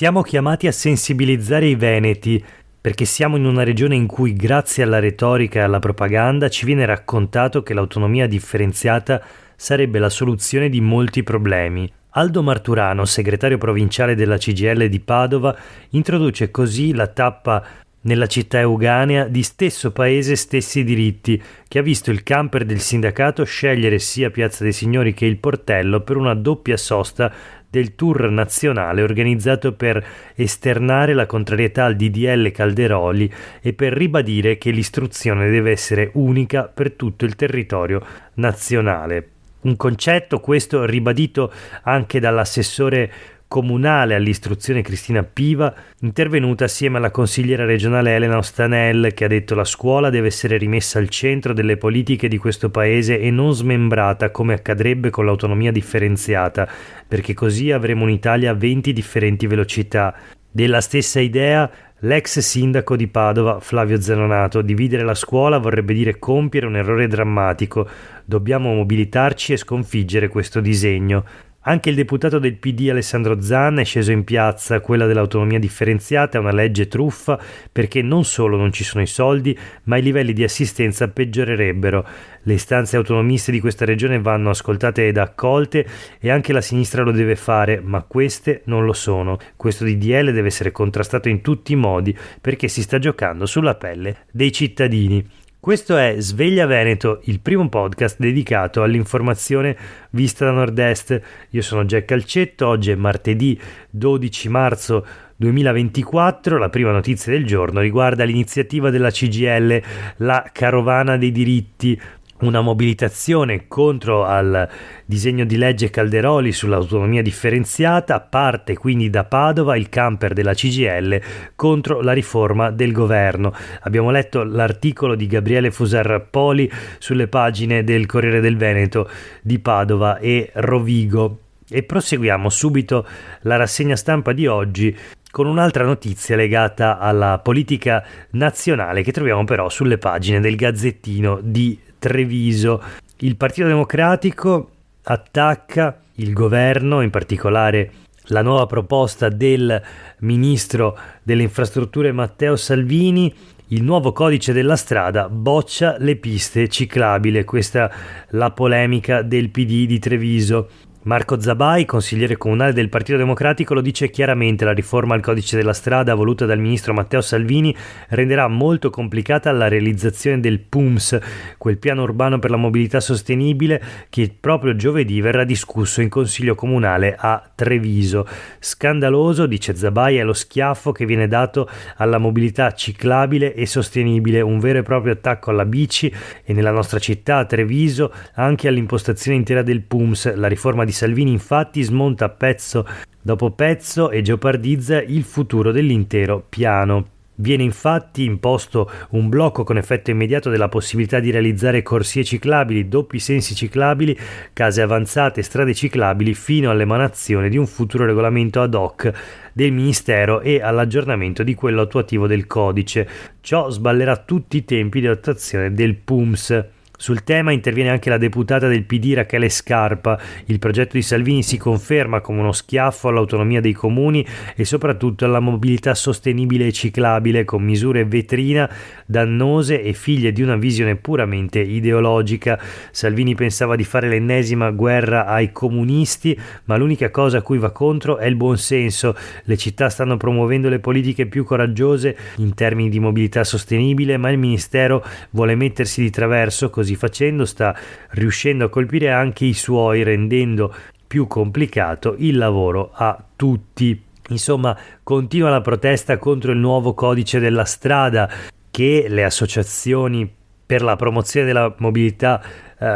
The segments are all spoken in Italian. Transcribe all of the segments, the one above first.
Siamo chiamati a sensibilizzare i veneti, perché siamo in una regione in cui, grazie alla retorica e alla propaganda, ci viene raccontato che l'autonomia differenziata sarebbe la soluzione di molti problemi. Aldo Marturano, segretario provinciale della CGIL di Padova, introduce così la tappa nella città euganea di Stesso Paese Stessi Diritti, che ha visto il camper del sindacato scegliere sia Piazza dei Signori che il Portello per una doppia sosta del tour nazionale organizzato per esternare la contrarietà al DDL Calderoli e per ribadire che l'istruzione deve essere unica per tutto il territorio nazionale. Un concetto questo ribadito anche dall'assessore comunale all'istruzione Cristina Piva, intervenuta assieme alla consigliera regionale Elena Ostanel, che ha detto la scuola deve essere rimessa al centro delle politiche di questo paese e non smembrata come accadrebbe con l'autonomia differenziata, perché così avremo in Italia 20 differenti velocità. Della stessa idea l'ex sindaco di Padova, Flavio Zanonato: dividere la scuola vorrebbe dire compiere un errore drammatico, dobbiamo mobilitarci e sconfiggere questo disegno. Anche il deputato del PD Alessandro Zanna è sceso in piazza. Quella dell'autonomia differenziata è una legge truffa perché non solo non ci sono i soldi, ma i livelli di assistenza peggiorerebbero. Le istanze autonomiste di questa regione vanno ascoltate ed accolte e anche la sinistra lo deve fare, ma queste non lo sono. Questo DDL deve essere contrastato in tutti i modi perché si sta giocando sulla pelle dei cittadini. Questo è Sveglia Veneto, il primo podcast dedicato all'informazione vista da nord-est. Io sono Jack Calcetto, oggi è martedì 12 marzo 2024, la prima notizia del giorno riguarda l'iniziativa della CGIL, la Carovana dei Diritti, una mobilitazione contro al disegno di legge Calderoli sull'autonomia differenziata. Parte quindi da Padova il camper della CGIL contro la riforma del governo. Abbiamo letto l'articolo di Gabriele Fusarpoli sulle pagine del Corriere del Veneto di Padova e Rovigo e proseguiamo subito la rassegna stampa di oggi con un'altra notizia legata alla politica nazionale che troviamo però sulle pagine del Gazzettino di Treviso. Il Partito Democratico attacca il governo, in particolare la nuova proposta del ministro delle infrastrutture Matteo Salvini. Il nuovo codice della strada boccia le piste ciclabili. Questa la polemica del PD di Treviso. Marco Zabai, consigliere comunale del Partito Democratico, lo dice chiaramente: la riforma al codice della strada voluta dal ministro Matteo Salvini renderà molto complicata la realizzazione del PUMS, quel piano urbano per la mobilità sostenibile che proprio giovedì verrà discusso in Consiglio Comunale a Treviso. Scandaloso, dice Zabai, è lo schiaffo che viene dato alla mobilità ciclabile e sostenibile, un vero e proprio attacco alla bici e nella nostra città, a Treviso, anche all'impostazione intera del PUMS. La riforma di Salvini infatti smonta pezzo dopo pezzo e geopardizza il futuro dell'intero piano. Viene infatti imposto un blocco con effetto immediato della possibilità di realizzare corsie ciclabili, doppi sensi ciclabili, case avanzate, strade ciclabili, fino all'emanazione di un futuro regolamento ad hoc del Ministero e all'aggiornamento di quello attuativo del codice. Ciò sballerà tutti i tempi di attuazione del PUMS. Sul tema interviene anche la deputata del PD Rachele Scarpa. Il progetto di Salvini si conferma come uno schiaffo all'autonomia dei comuni e soprattutto alla mobilità sostenibile e ciclabile, con misure vetrina dannose e figlie di una visione puramente ideologica. Salvini pensava di fare l'ennesima guerra ai comunisti, ma l'unica cosa a cui va contro è il buonsenso. Le città stanno promuovendo le politiche più coraggiose in termini di mobilità sostenibile, ma il Ministero vuole mettersi di traverso. Così facendo sta riuscendo a colpire anche i suoi, rendendo più complicato il lavoro a tutti. Insomma, continua la protesta contro il nuovo codice della strada che le associazioni per la promozione della mobilità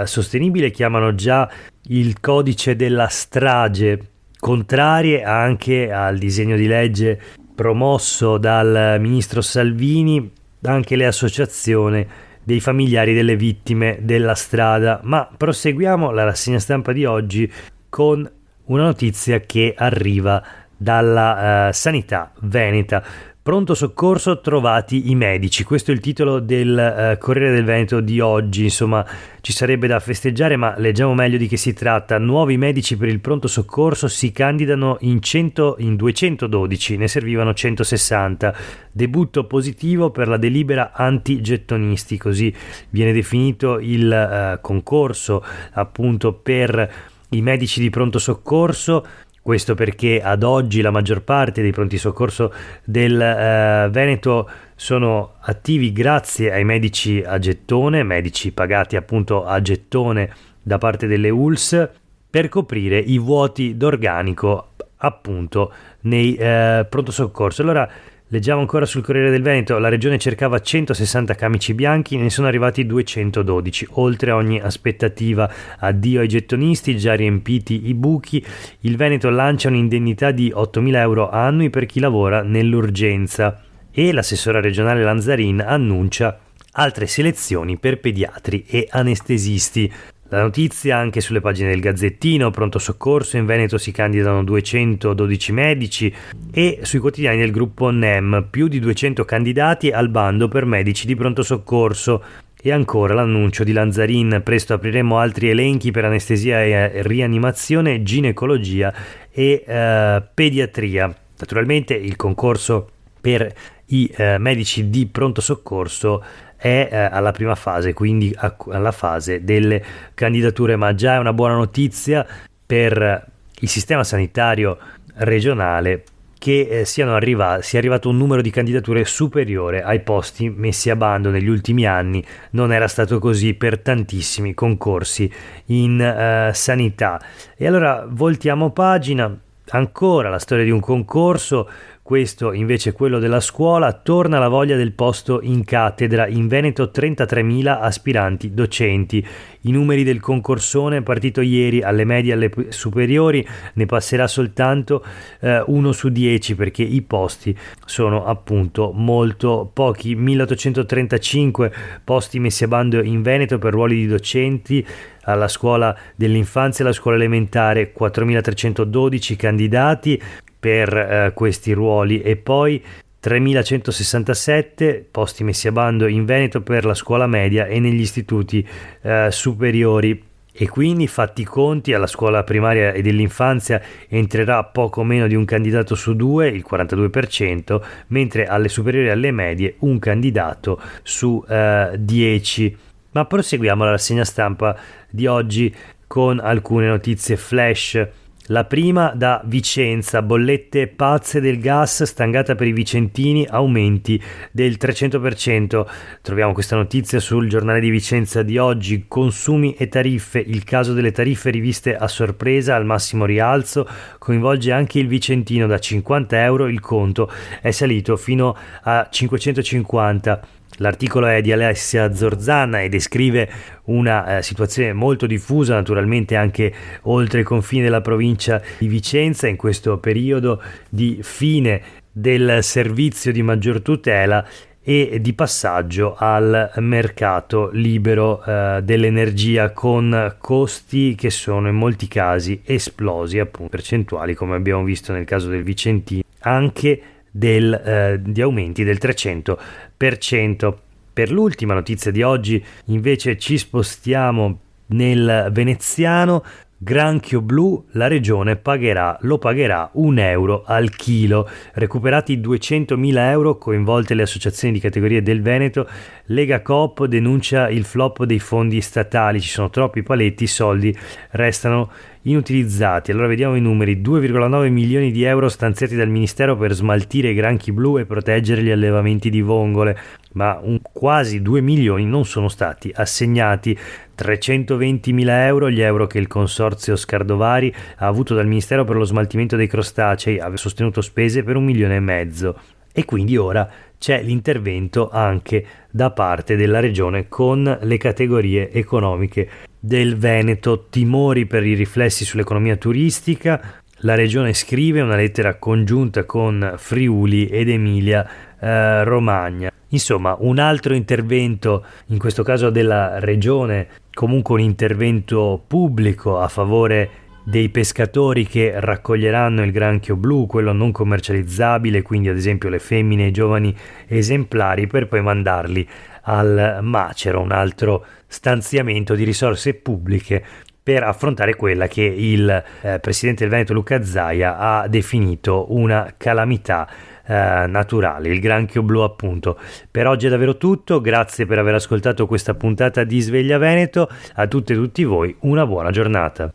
sostenibile chiamano già il codice della strage, contrarie anche al disegno di legge promosso dal ministro Salvini, anche le associazioni dei familiari delle vittime della strada. Ma proseguiamo la rassegna stampa di oggi con una notizia che arriva dalla sanità veneta. Pronto soccorso, trovati i medici. Questo è il titolo del Corriere del Veneto di oggi. Insomma, ci sarebbe da festeggiare, ma leggiamo meglio di che si tratta. Nuovi medici per il pronto soccorso si candidano in 212, ne servivano 160. Debutto positivo per la delibera anti-gettonisti, così viene definito il concorso appunto per i medici di pronto soccorso. Questo perché ad oggi la maggior parte dei pronti soccorso del Veneto sono attivi grazie ai medici a gettone, medici pagati appunto a gettone da parte delle ULSS, per coprire i vuoti d'organico appunto nei pronto soccorso. Allora leggiamo ancora sul Corriere del Veneto: la regione cercava 160 camici bianchi, ne sono arrivati 212, oltre ogni aspettativa. Addio ai gettonisti, già riempiti i buchi. Il Veneto lancia un'indennità di 8.000 euro annui per chi lavora nell'urgenza, e l'assessora regionale Lanzarin annuncia altre selezioni per pediatri e anestesisti. La notizia anche sulle pagine del Gazzettino: pronto soccorso, in Veneto si candidano 212 medici, e sui quotidiani del gruppo NEM più di 200 candidati al bando per medici di pronto soccorso. E ancora l'annuncio di Lanzarin: presto apriremo altri elenchi per anestesia e rianimazione, ginecologia e pediatria. Naturalmente il concorso per i medici di pronto soccorso è alla prima fase, quindi alla fase delle candidature, ma già è una buona notizia per il sistema sanitario regionale che sia arrivato un numero di candidature superiore ai posti messi a bando negli ultimi anni. Non era stato così per tantissimi concorsi in sanità. E allora voltiamo pagina, ancora la storia di un concorso. Questo invece è quello della scuola. Torna la voglia del posto in cattedra. In Veneto 33.000 aspiranti docenti. I numeri del concorsone partito ieri alle medie e alle superiori, ne passerà soltanto 1 su 10, perché i posti sono appunto molto pochi. 1835 posti messi a bando in Veneto per ruoli di docenti alla scuola dell'infanzia e alla scuola elementare, 4.312 candidati per questi ruoli, e poi 3.167 posti messi a bando in Veneto per la scuola media e negli istituti superiori. E quindi, fatti i conti, alla scuola primaria e dell'infanzia entrerà poco meno di un candidato su 2, il 42%, mentre alle superiori e alle medie un candidato su 10. Ma proseguiamo la rassegna stampa di oggi con alcune notizie flash. La prima da Vicenza: bollette pazze del gas, stangata per i vicentini, aumenti del 300%. Troviamo questa notizia sul giornale di Vicenza di oggi. Consumi e tariffe: il caso delle tariffe riviste a sorpresa al massimo rialzo, coinvolge anche il vicentino. Da 50 euro il conto è salito fino a 550. L'articolo è di Alessia Zorzana e descrive una situazione molto diffusa, naturalmente anche oltre i confini della provincia di Vicenza, in questo periodo di fine del servizio di maggior tutela e di passaggio al mercato libero dell'energia, con costi che sono in molti casi esplosi, appunto percentuali, come abbiamo visto nel caso del Vicentino, anche di aumenti del 300%. Per l'ultima notizia di oggi invece ci spostiamo nel veneziano. Granchio blu, la regione lo pagherà €1 al chilo. Recuperati 200.000 euro, coinvolte le associazioni di categorie del Veneto. Lega Coop denuncia il flop dei fondi statali: ci sono troppi paletti, i soldi restano inutilizzati. Allora vediamo i numeri: 2,9 milioni di euro stanziati dal Ministero per smaltire i granchi blu e proteggere gli allevamenti di vongole, ma quasi 2 milioni non sono stati assegnati. 320.000 euro gli euro che il consorzio Scardovari ha avuto dal Ministero per lo smaltimento dei crostacei, aveva sostenuto spese per 1,5 milioni, e quindi ora c'è l'intervento anche da parte della regione con le categorie economiche del Veneto. Timori per i riflessi sull'economia turistica. La regione scrive una lettera congiunta con Friuli ed Emilia Romagna. Insomma, un altro intervento, in questo caso della regione, comunque un intervento pubblico a favore dei pescatori che raccoglieranno il granchio blu, quello non commercializzabile, quindi ad esempio le femmine e i giovani esemplari, per poi mandarli al macero, un altro stanziamento di risorse pubbliche per affrontare quella che il presidente del Veneto Luca Zaia ha definito una calamità naturale, il granchio blu appunto. Per oggi è davvero tutto, grazie per aver ascoltato questa puntata di Sveglia Veneto, a tutte e tutti voi una buona giornata.